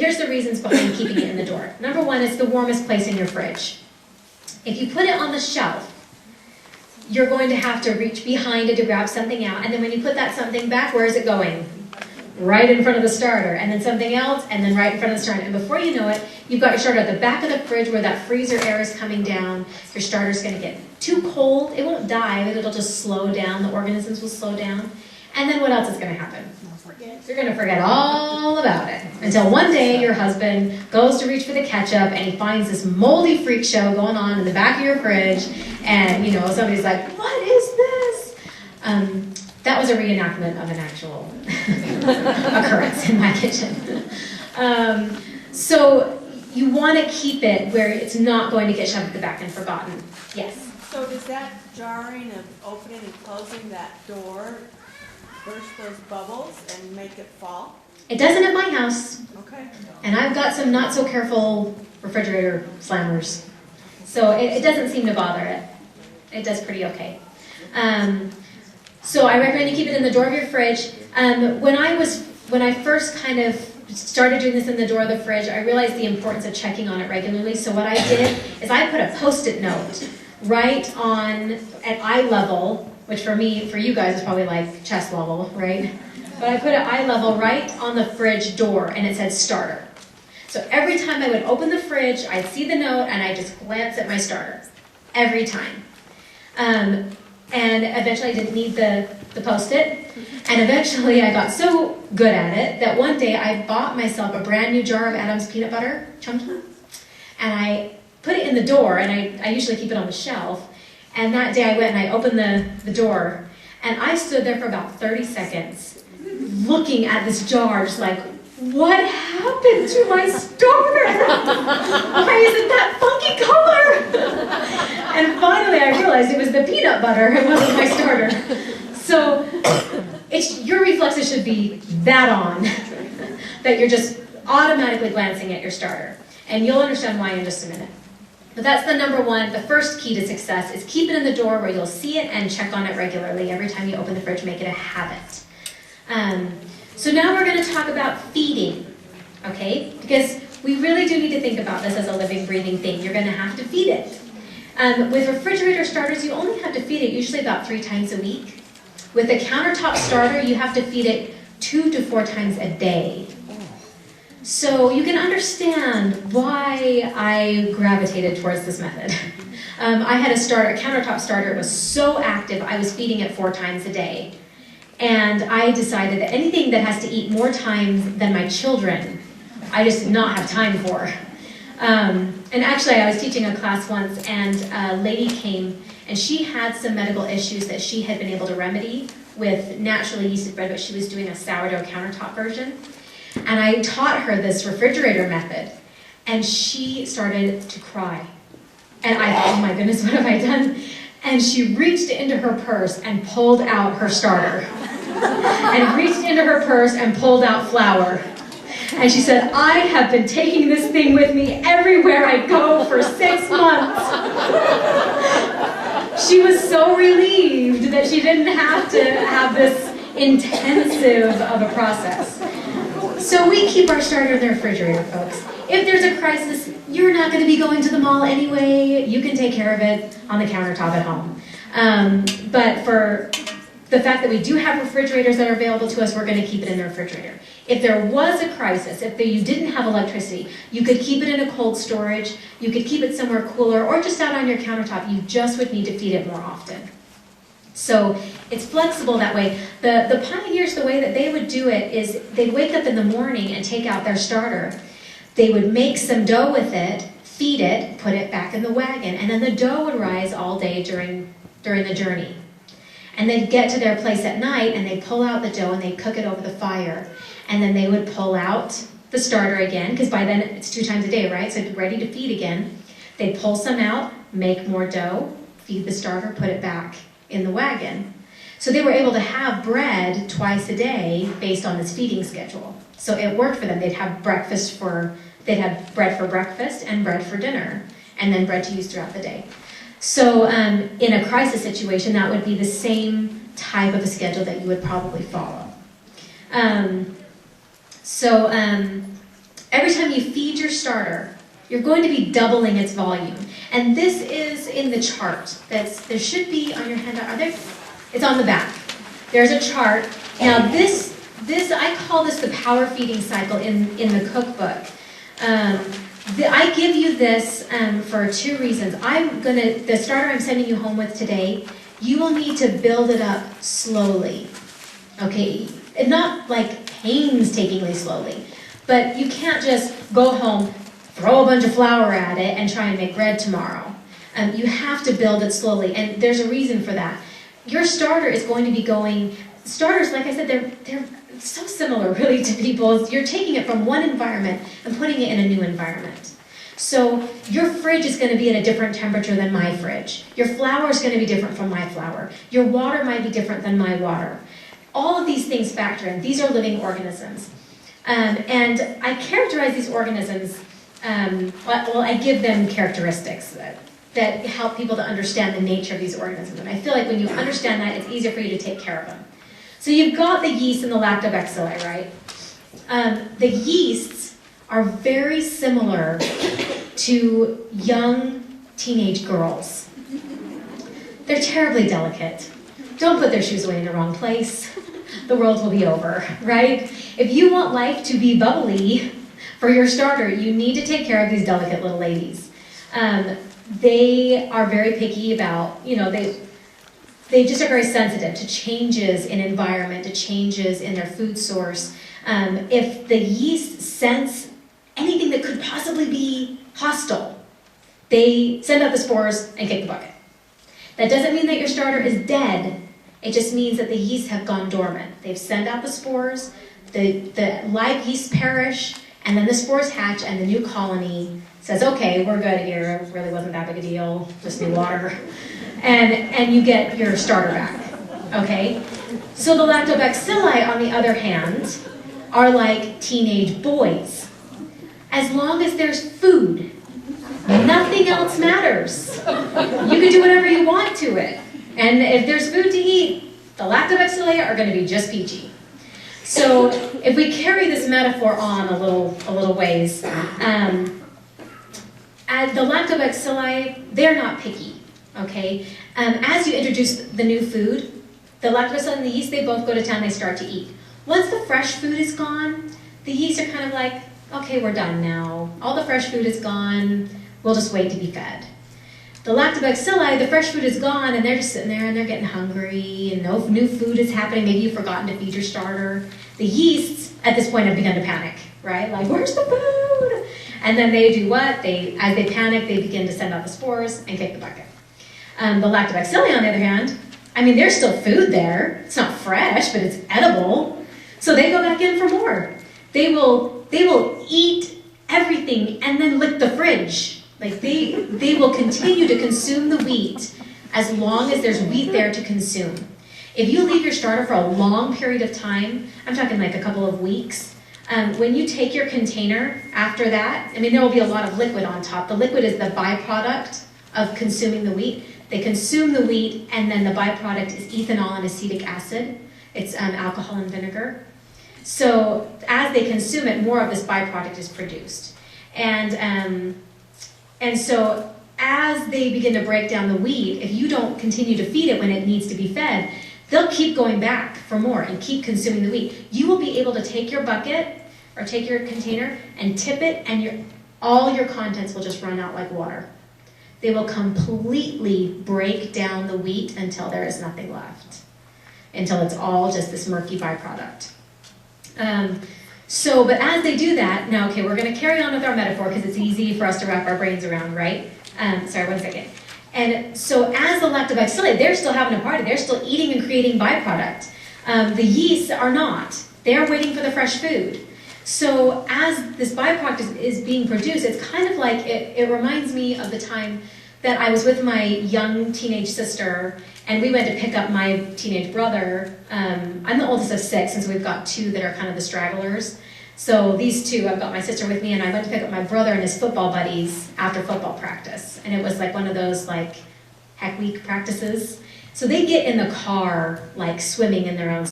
Here's the reasons behind keeping it in the door. Number one, it's the warmest place in your fridge. If you put it on the shelf, you're going to have to reach behind it to grab something out, and then when you put that something back, where is it going? Right in front of the starter, and then something else, and then right in front of the starter. And before you know it, you've got your starter at the back of the fridge where that freezer air is coming down. Your starter's going to get too cold. It won't die, but it'll just slow down. The organisms will slow down. And then what else is going to happen? You're going to forget all about it until one day your husband goes to reach for the ketchup and he finds this moldy freak show going on in the back of your fridge, and somebody's like, "What is this?" That was a reenactment of an actual occurrence in my kitchen. So you want to keep it where it's not going to get shoved at the back and forgotten. Yes? So does that jarring of opening and closing that door burst those bubbles and make it fall? It doesn't at my house. Okay. And I've got some not so careful refrigerator slammers. So it doesn't seem to bother it. It does pretty okay. So I recommend you keep it in the door of your fridge. When I first kind of started doing this in the door of the fridge, I realized the importance of checking on it regularly. So what I did is I put a Post-it note right at eye level, which for you guys is probably like chest level, right? But I put it eye level right on the fridge door, and it said starter. So every time I would open the fridge, I'd see the note, and I'd just glance at my starter. Every time. And eventually I didn't need the Post-it. And eventually I got so good at it that one day I bought myself a brand new jar of Adam's peanut butter, chunky, and I put it in the door, and I usually keep it on the shelf. And that day I went and I opened the door, and I stood there for about 30 seconds looking at this jar, just like, what happened to my starter? Why is it that funky color? And finally I realized it was the peanut butter, it wasn't my starter. So your reflexes should be that on, that you're just automatically glancing at your starter. And you'll understand why in just a minute. But that's the number one, the first key to success is keep it in the door where you'll see it and check on it regularly. Every time you open the fridge, make it a habit. So now we're going to talk about feeding, okay? Because we really do need to think about this as a living, breathing thing. You're going to have to feed it. With refrigerator starters, you only have to feed it usually about 3 times a week. With a countertop starter, you have to feed it 2 to 4 times a day. So you can understand why I gravitated towards this method. I had a countertop starter. It was so active, I was feeding it 4 times a day. And I decided that anything that has to eat more times than my children, I just did not have time for. And actually, I was teaching a class once, and a lady came, and she had some medical issues that she had been able to remedy with naturally yeasted bread, but she was doing a sourdough countertop version. And I taught her this refrigerator method, and she started to cry. And I thought, oh my goodness, what have I done? And she reached into her purse and pulled out her starter. And reached into her purse and pulled out flour. And she said, I have been taking this thing with me everywhere I go for 6 months. She was so relieved that she didn't have to have this intensive of a process. So we keep our starter in the refrigerator, folks. If there's a crisis, you're not going to be going to the mall anyway. You can take care of it on the countertop at home. But for the fact that we do have refrigerators that are available to us, we're going to keep it in the refrigerator. If there was a crisis, if you didn't have electricity, you could keep it in a cold storage, you could keep it somewhere cooler, or just out on your countertop. You just would need to feed it more often. So it's flexible that way. The pioneers, the way that they would do it is they'd wake up in the morning and take out their starter. They would make some dough with it, feed it, put it back in the wagon, and then the dough would rise all day during the journey. And they'd get to their place at night, and they'd pull out the dough, and they'd cook it over the fire. And then they would pull out the starter again, because by then it's 2 times a day, right? So it's ready to feed again. They'd pull some out, make more dough, feed the starter, put it back in the wagon. So they were able to have bread twice a day based on this feeding schedule. So it worked for them. They'd have bread for breakfast and bread for dinner, and then bread to use throughout the day. So in a crisis situation, that would be the same type of a schedule that you would probably follow. Every time you feed your starter, you're going to be doubling its volume. And this is in the chart. There should be on your handout. Are there? It's on the back. There's a chart. Now this I call this the power feeding cycle in the cookbook. I give you this for 2 reasons. The starter I'm sending you home with today, you will need to build it up slowly. Okay? And not like painstakingly slowly. But you can't just go home, throw a bunch of flour at it, and try and make bread tomorrow. You have to build it slowly, and there's a reason for that. Your starter is going to be going, starters, like I said, they're so similar really to people. You're taking it from one environment and putting it in a new environment. So your fridge is going to be at a different temperature than my fridge. Your flour is going to be different from my flour. Your water might be different than my water. All of these things factor in. These are living organisms. And I characterize these organisms, I give them characteristics that help people to understand the nature of these organisms. And I feel like when you understand that, it's easier for you to take care of them. So you've got the yeast and the lactobacilli, right? The yeasts are very similar to young teenage girls. They're terribly delicate. Don't put their shoes away in the wrong place. The world will be over, right? If you want life to be bubbly for your starter, you need to take care of these delicate little ladies. They are very picky about, they just are very sensitive to changes in environment, to changes in their food source. If the yeast sense anything that could possibly be hostile, they send out the spores and kick the bucket. That doesn't mean that your starter is dead. It just means that the yeast have gone dormant. They've sent out the spores, the live yeast perish, and then the spores hatch, and the new colony says, okay, we're good here, it really wasn't that big a deal, just new water. And you get your starter back, okay? So the lactobacilli, on the other hand, are like teenage boys. As long as there's food, nothing else matters. You can do whatever you want to it. And if there's food to eat, the lactobacilli are going to be just peachy. So if we carry this metaphor on a little ways, the lactobacilli, they're not picky, okay? As you introduce the new food, the lactobacilli and the yeast, they both go to town, they start to eat. Once the fresh food is gone, the yeast are kind of like, okay, we're done now. All the fresh food is gone, we'll just wait to be fed. The lactobacilli, the fresh food is gone, and they're just sitting there and they're getting hungry, and no new food is happening. Maybe you've forgotten to feed your starter. The yeasts, at this point, have begun to panic, right? Like, where's the food? And then they do what? As they panic, they begin to send out the spores and kick the bucket. The lactobacilli, on the other hand, there's still food there. It's not fresh, but it's edible. So they go back in for more. They will eat everything and then lick the fridge. Like they will continue to consume the wheat as long as there's wheat there to consume. If you leave your starter for a long period of time, I'm talking like a couple of weeks, when you take your container after that, there will be a lot of liquid on top. The liquid is the byproduct of consuming the wheat. They consume the wheat, and then the byproduct is ethanol and acetic acid. It's alcohol and vinegar. So as they consume it, more of this byproduct is produced. And so as they begin to break down the wheat, if you don't continue to feed it when it needs to be fed, they'll keep going back for more and keep consuming the wheat. You will be able to take your bucket or take your container and tip it, and all your contents will just run out like water. They will completely break down the wheat until there is nothing left, until it's all just this murky byproduct. But as they do that, now, okay, we're going to carry on with our metaphor because it's easy for us to wrap our brains around, right? Sorry, one second. And so as the lactobacilli, they're still having a party. They're still eating and creating byproduct. The yeasts are not. They're waiting for the fresh food. So as this byproduct is being produced, it's kind of like, it reminds me of the time that I was with my young teenage sister, and we went to pick up my teenage brother. I'm the oldest of 6, and so we've got 2 that are kind of the stragglers. So these 2, I've got my sister with me, and I went to pick up my brother and his football buddies after football practice. And it was like one of those heck week practices. So they get in the car, swimming in their own